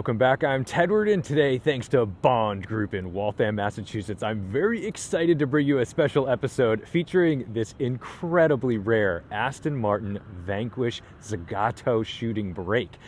Welcome back. I'm Tedward, and today, thanks to Bond Group in Waltham, Massachusetts, I'm very excited to bring you a special episode featuring this incredibly rare Aston Martin Vanquish Zagato shooting brake.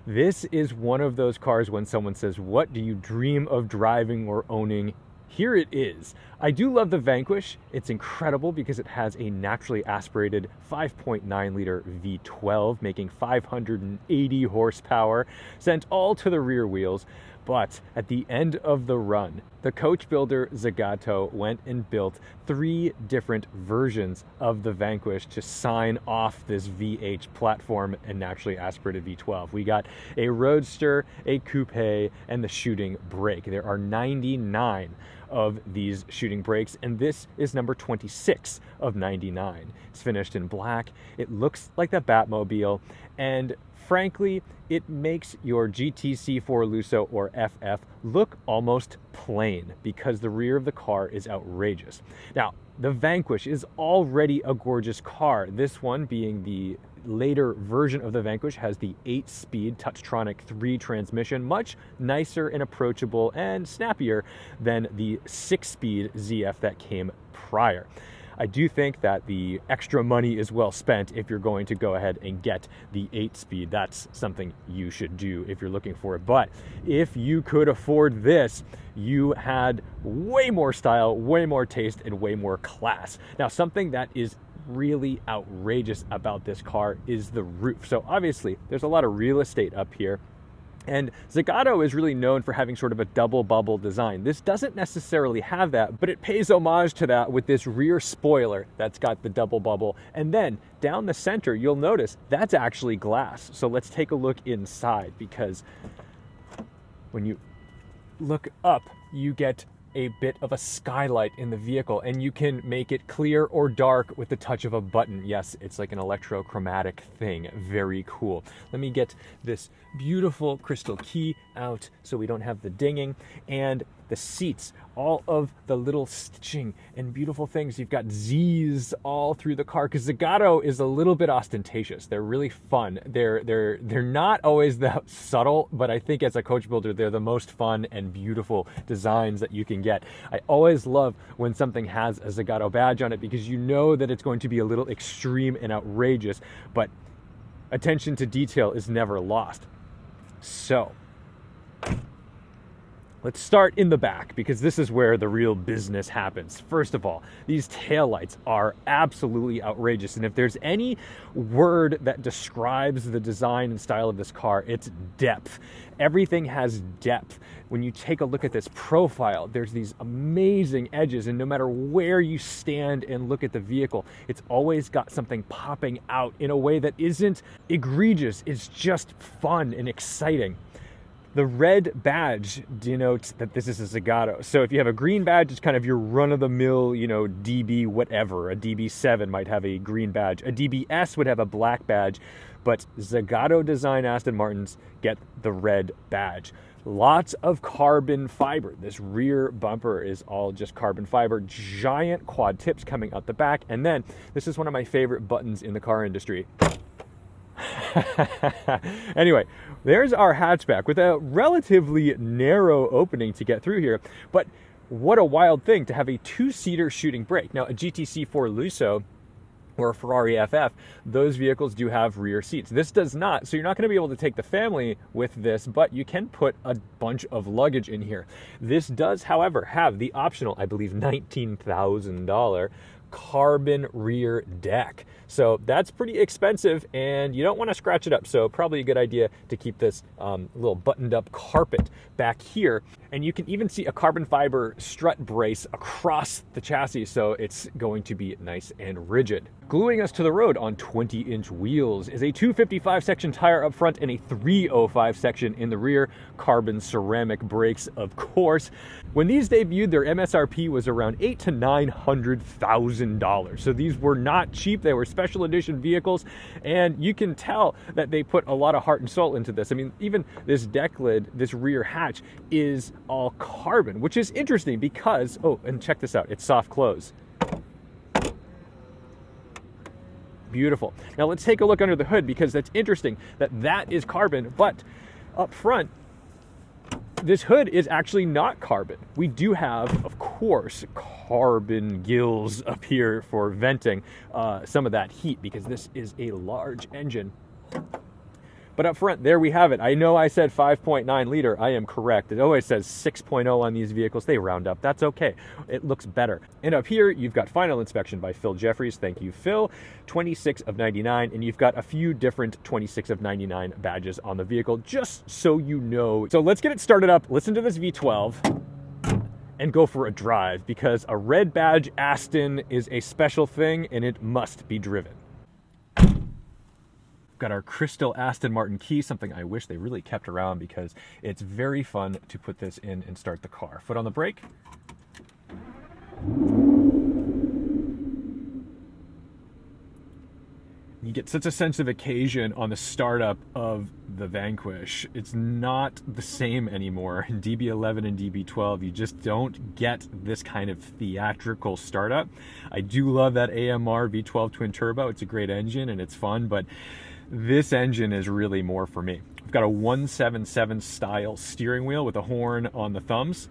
This is one of those cars when someone says, "What do you dream of driving or owning?" Here it is. I do love the Vanquish. It's incredible because it has a naturally aspirated 5.9 liter V12, making 580 horsepower, sent all to the rear wheels. But at the end of the run, the coach builder Zagato went and built 3 different versions of the Vanquish to sign off this VH platform and naturally aspirated V12. We got a Roadster, a Coupe, and the shooting brake. There are 99 of these shooting brakes, and this is number 26 of 99. It's finished in black. It looks like the Batmobile, and frankly, it makes your GT-C4 Lusso or FF look almost plain because the rear of the car is outrageous. Now, the Vanquish is already a gorgeous car. This one, being the later version of the Vanquish, has the 8-speed Touchtronic 3 transmission, much nicer and approachable and snappier than the 6-speed ZF that came prior. I do think that the extra money is well spent if you're going to go ahead and get the 8-speed. That's something you should do if you're looking for it. But if you could afford this, you had way more style, way more taste, and way more class. Now, something that is really outrageous about this car is the roof. So obviously, there's a lot of real estate up here. And Zagato is really known for having sort of a double bubble design. This doesn't necessarily have that, but it pays homage to that with this rear spoiler that's got the double bubble. And then down the center, you'll notice that's actually glass. So let's take a look inside, because when you look up, you get a bit of a skylight in the vehicle, and you can make it clear or dark with the touch of a button. Yes, it's like an electrochromatic thing. Very cool. Let me get this beautiful crystal key out so we don't have the dinging. And the seats, all of the little stitching and beautiful things. You've got Z's all through the car, because Zagato is a little bit ostentatious. They're really fun. They're not always that subtle, but I think as a coach builder, they're the most fun and beautiful designs that you can get. I always love when something has a Zagato badge on it, because you know that it's going to be a little extreme and outrageous, but attention to detail is never lost. So let's start in the back, because this is where the real business happens. First of all, these taillights are absolutely outrageous. And if there's any word that describes the design and style of this car, it's depth. Everything has depth. When you take a look at this profile, there's these amazing edges, and no matter where you stand and look at the vehicle, it's always got something popping out in a way that isn't egregious. It's just fun and exciting. The red badge denotes that this is a Zagato. So if you have a green badge, it's kind of your run-of-the-mill, DB whatever. A DB7 might have a green badge. A DBS would have a black badge. But Zagato design Aston Martins get the red badge. Lots of carbon fiber. This rear bumper is all just carbon fiber. Giant quad tips coming out the back. And then, this is one of my favorite buttons in the car industry. Anyway, there's our hatchback with a relatively narrow opening to get through here. But what a wild thing to have a 2-seater shooting brake. Now, a GT-C4 Lusso or a Ferrari FF, those vehicles do have rear seats. This does not, so you're not going to be able to take the family with this, but you can put a bunch of luggage in here. This does, however, have the optional, I believe, $19,000 carbon rear deck. So that's pretty expensive, and you don't want to scratch it up. So probably a good idea to keep this little buttoned up carpet back here. And you can even see a carbon fiber strut brace across the chassis, so it's going to be nice and rigid. Gluing us to the road on 20-inch wheels is a 255 section tire up front and a 305 section in the rear. Carbon ceramic brakes, of course. When these debuted, their MSRP was around $800,000 to $900,000. So these were not cheap. They were special edition vehicles, and you can tell that they put a lot of heart and soul into this. I mean, even this deck lid, this rear hatch, is all carbon, which is interesting because, oh, and check this out, it's soft close. Beautiful. Now let's take a look under the hood, because that's interesting that that is carbon, but up front, This hood is actually not carbon. We do have, of course, carbon gills up here for venting some of that heat, because this is a large engine. But up front, there we have it. I know I said 5.9 liter. I am correct. It always says 6.0 on these vehicles. They round up. That's okay. It looks better. And up here, you've got final inspection by Phil Jeffries. Thank you, Phil. 26 of 99. And you've got a few different 26 of 99 badges on the vehicle, just so you know. So let's get it started up. Listen to this V12 and go for a drive, because a red badge Aston is a special thing and it must be driven. Got our crystal Aston Martin key, something I wish they really kept around, because it's very fun to put this in and start the car. Foot on the brake. You get such a sense of occasion on the startup of the Vanquish. It's not the same anymore. In DB11 and DB12, you just don't get this kind of theatrical startup. I do love that AMR V12 twin turbo. It's a great engine and it's fun, but this engine is really more for me. I've got a 177 style steering wheel with a horn on the thumbs.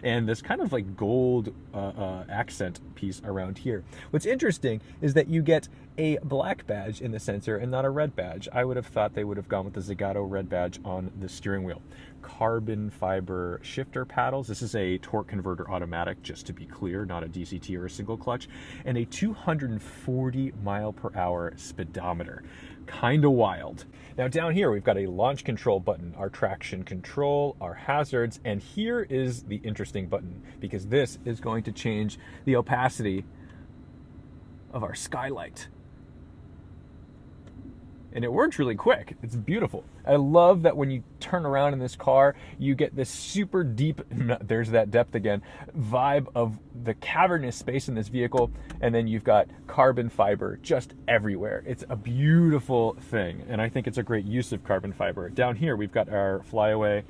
And this kind of like gold accent piece around here. What's interesting is that you get a black badge in the sensor and not a red badge. I would have thought they would have gone with the Zagato red badge on the steering wheel. Carbon fiber shifter paddles. This is a torque converter automatic, just to be clear, not a DCT or a single clutch, and a 240 mile per hour speedometer. Kind of wild. Now down here we've got a launch control button, our traction control, our hazards, and here is the interesting button, because this is going to change the opacity of our skylight. And it works really quick. It's beautiful. I love that when you turn around in this car, you get this super deep, there's that depth again, vibe of the cavernous space in this vehicle. And then you've got carbon fiber just everywhere. It's a beautiful thing. And I think it's a great use of carbon fiber. Down here, we've got our flyaway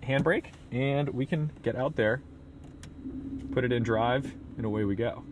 handbrake, and we can get out there, put it in drive, and away we go.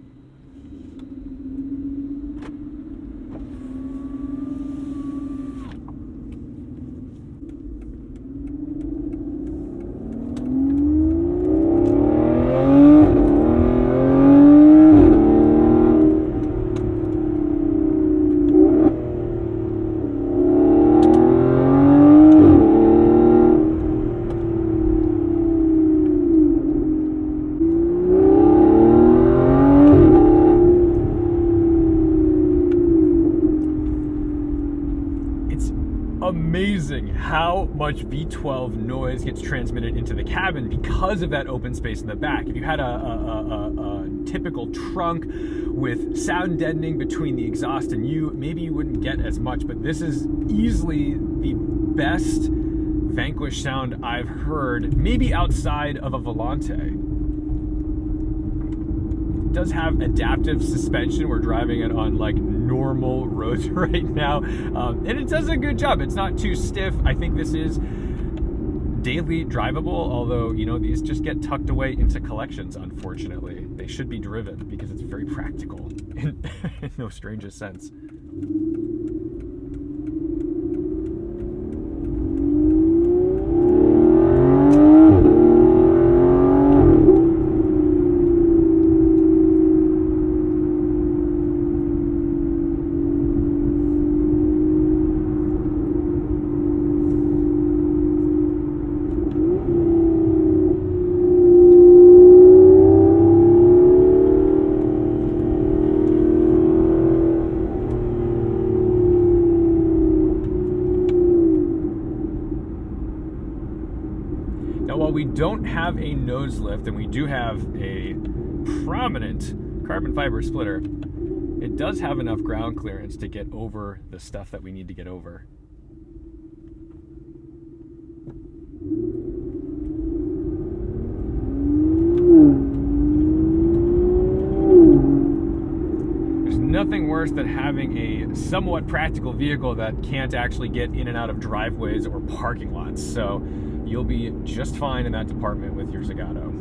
Amazing how much V12 noise gets transmitted into the cabin because of that open space in the back. If you had a typical trunk with sound deadening between the exhaust and you, maybe you wouldn't get as much, but this is easily the best Vanquish sound I've heard, maybe outside of a Volante. It does have adaptive suspension. We're driving it on like normal roads right now, and it does a good job. It's not too stiff. I think this is daily drivable, although, you know, these just get tucked away into collections, unfortunately. They should be driven because it's very practical in no strangest sense. Now, while we don't have a nose lift and we do have a prominent carbon fiber splitter, it does have enough ground clearance to get over the stuff that we need to get over. There's nothing worse than having a somewhat practical vehicle that can't actually get in and out of driveways or parking lots. So you'll be just fine in that department with your Zagato.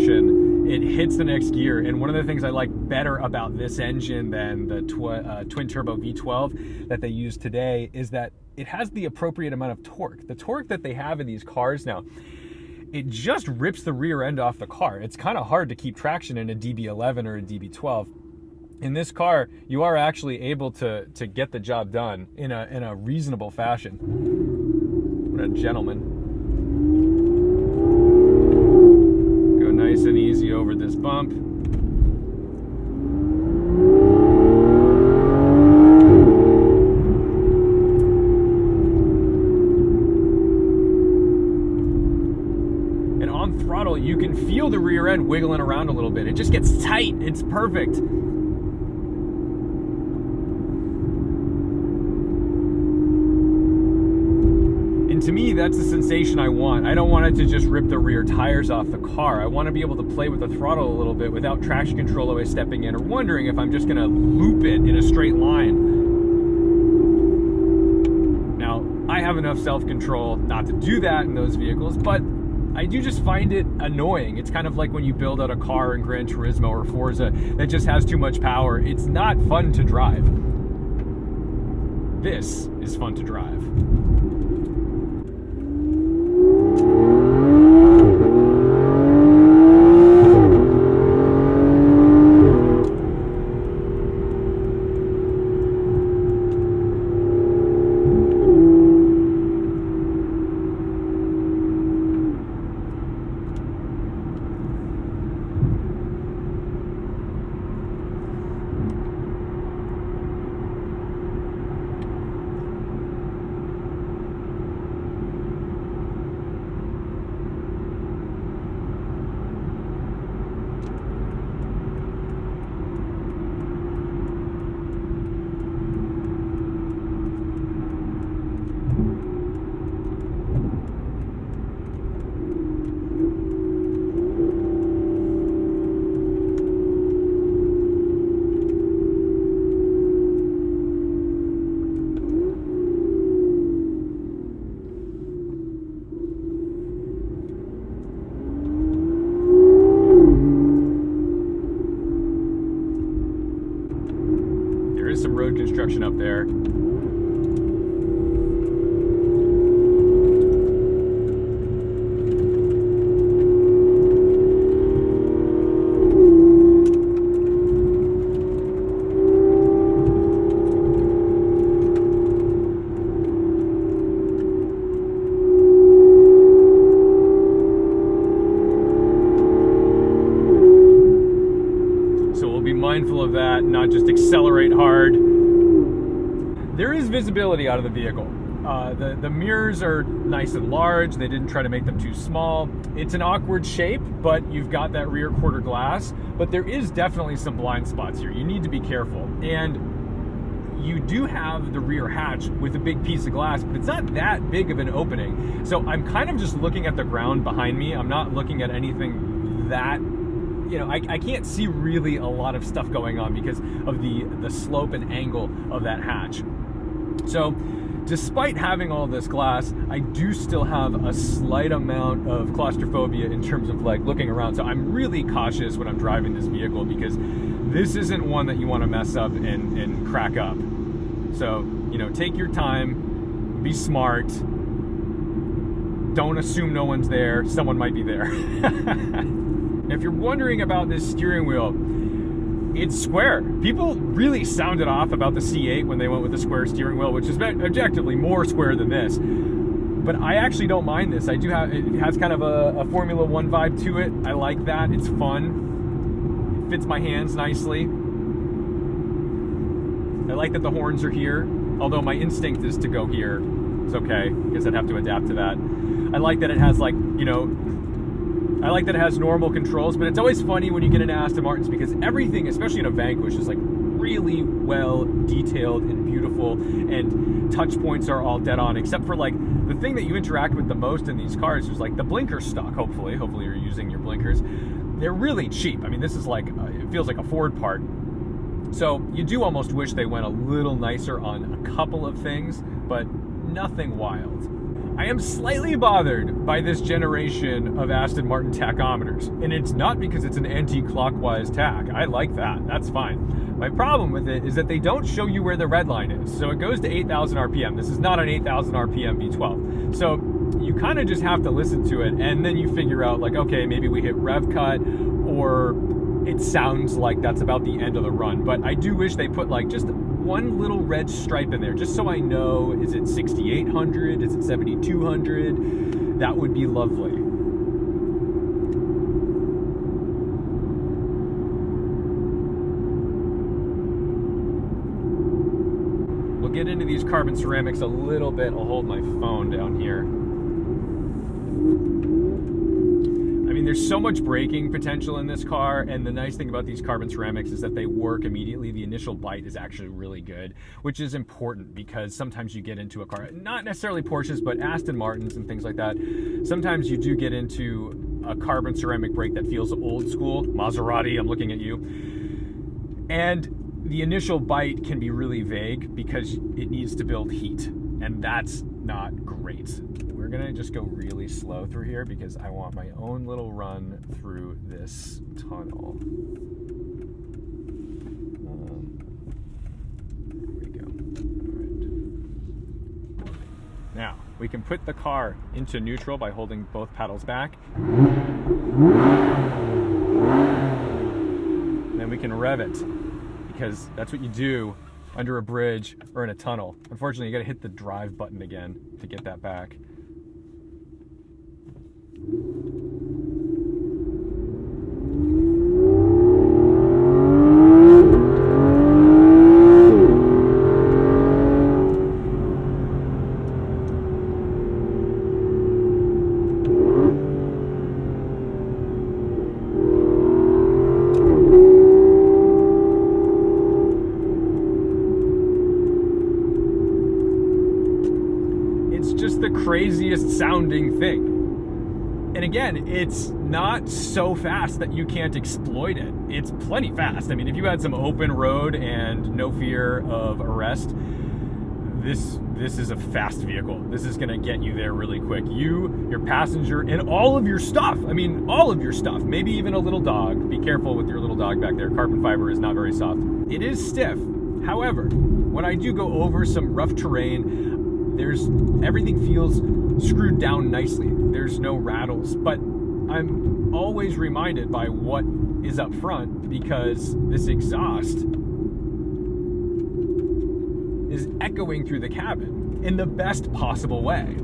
traction, it hits the next gear. And one of the things I like better about this engine than the twin turbo V12 that they use today is that it has the appropriate amount of torque. The torque that they have in these cars now, it just rips the rear end off the car. It's kind of hard to keep traction in a DB11 or a DB12. In this car, you are actually able to get the job done in a reasonable fashion. What a gentleman. Go nice and easy over this bump. And on throttle, you can feel the rear end wiggling around a little bit. It just gets tight. It's perfect. To me, that's the sensation I want. I don't want it to just rip the rear tires off the car. I want to be able to play with the throttle a little bit without traction control always stepping in or wondering if I'm just going to loop it in a straight line. Now, I have enough self-control not to do that in those vehicles, but I do just find it annoying. It's kind of like when you build out a car in Gran Turismo or Forza that just has too much power. It's not fun to drive. This is fun to drive. Some road construction up there. So we'll be mindful of that, not just accelerate hard. There is visibility out of the vehicle. The mirrors are nice and large. They didn't try to make them too small. It's an awkward shape, but you've got that rear quarter glass. But there is definitely some blind spots here. You need to be careful. And you do have the rear hatch with a big piece of glass, but it's not that big of an opening. So I'm kind of just looking at the ground behind me. I'm not looking at anything that, you know, I can't see really a lot of stuff going on because of the slope and angle of that hatch. So despite having all this glass, I do still have a slight amount of claustrophobia in terms of like looking around. So I'm really cautious when I'm driving this vehicle because this isn't one that you want to mess up and crack up. So, you know, take your time, be smart, don't assume no one's there. Someone might be there. If you're wondering about this steering wheel, it's square. People really sounded off about the C8 when they went with the square steering wheel, which is objectively more square than this. But I actually don't mind this. It has kind of a Formula One vibe to it. I like that. It's fun. It fits my hands nicely. I like that the horns are here, although my instinct is to go here. It's okay, because I'd have to adapt to that. I like that it has, like, you know, I like that it has normal controls, but it's always funny when you get into Aston Martins because everything, especially in a Vanquish, is like really well detailed and beautiful, and touch points are all dead on, except for like the thing that you interact with the most in these cars is like the blinker stock. Hopefully you're using your blinkers. They're really cheap. I mean, this is like, it feels like a Ford part. So you do almost wish they went a little nicer on a couple of things, but nothing wild. I am slightly bothered by this generation of Aston Martin tachometers, and it's not because it's an anti-clockwise tach. I like that, that's fine. My problem with it is that they don't show you where the red line is. So it goes to 8,000 RPM. This is not an 8,000 RPM V12. So you kind of just have to listen to it, and then you figure out like, okay, maybe we hit rev cut, or it sounds like that's about the end of the run. But I do wish they put like just one little red stripe in there, just so I know, is it 6,800? Is it 7,200? That would be lovely. We'll get into these carbon ceramics a little bit. I'll hold my phone down here. I mean, there's so much braking potential in this car, and the nice thing about these carbon ceramics is that they work immediately. The initial bite is actually really good, which is important because sometimes you get into a car, not necessarily Porsches, but Aston Martins and things like that. Sometimes you do get into a carbon ceramic brake that feels old school. Maserati, I'm looking at you. And the initial bite can be really vague because it needs to build heat, and that's not great. We're gonna just go really slow through here because I want my own little run through this tunnel. There we go. All right. Now, we can put the car into neutral by holding both paddles back. Then we can rev it, because that's what you do under a bridge or in a tunnel. Unfortunately, you gotta hit the drive button again to get that back. Craziest sounding thing. And again, it's not so fast that you can't exploit it. It's plenty fast. I mean, if you had some open road and no fear of arrest, this is a fast vehicle. This is gonna get you there really quick. You, your passenger, and all of your stuff. I mean, all of your stuff. Maybe even a little dog. Be careful with your little dog back there. Carbon fiber is not very soft. It is stiff. However, when I do go over some rough terrain, everything feels screwed down nicely. There's no rattles, but I'm always reminded by what is up front, because this exhaust is echoing through the cabin in the best possible way.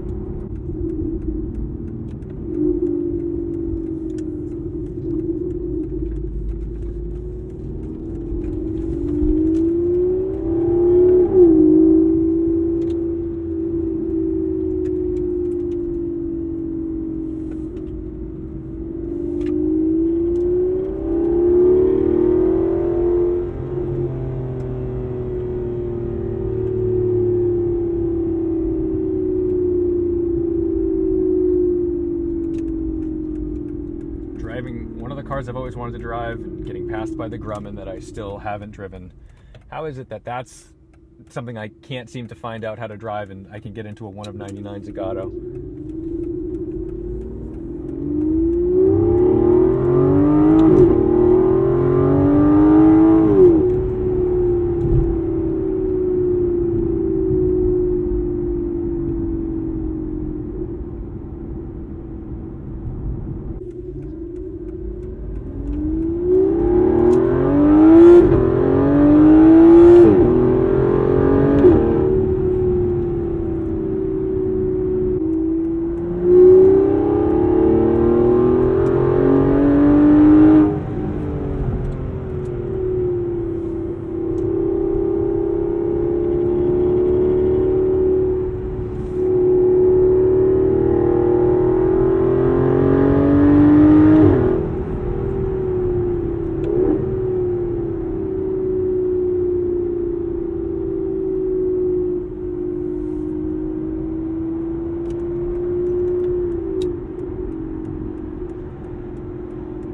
Cars I've always wanted to drive, and getting passed by the Grumman that I still haven't driven. How is it that that's something I can't seem to find out how to drive, and I can get into a 1 of 99 Zagato?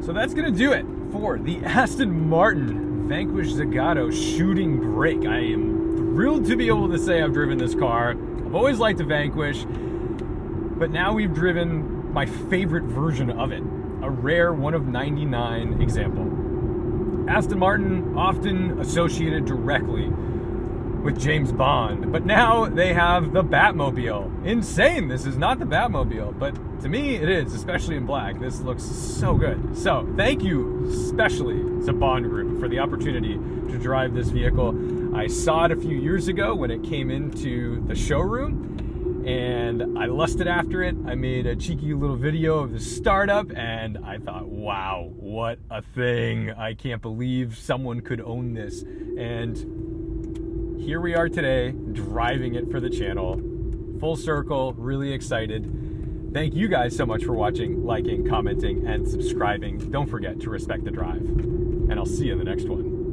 So that's gonna do it for the Aston Martin Vanquish Zagato shooting brake. I am thrilled to be able to say I've driven this car. I've always liked the Vanquish. But now we've driven my favorite version of it, a rare 1 of 99 example. Aston Martin, often associated directly with James Bond, but now they have the Batmobile. Insane, this is not the Batmobile, but to me it is, especially in black. This looks so good. So thank you especially to Bond Group for the opportunity to drive this vehicle. I saw it a few years ago when it came into the showroom, and I lusted after it. I made a cheeky little video of the startup, and I thought, wow, what a thing. I can't believe someone could own this. And here we are today, driving it for the channel. Full circle, really excited. Thank you guys so much for watching, liking, commenting, and subscribing. Don't forget to respect the drive. And I'll see you in the next one.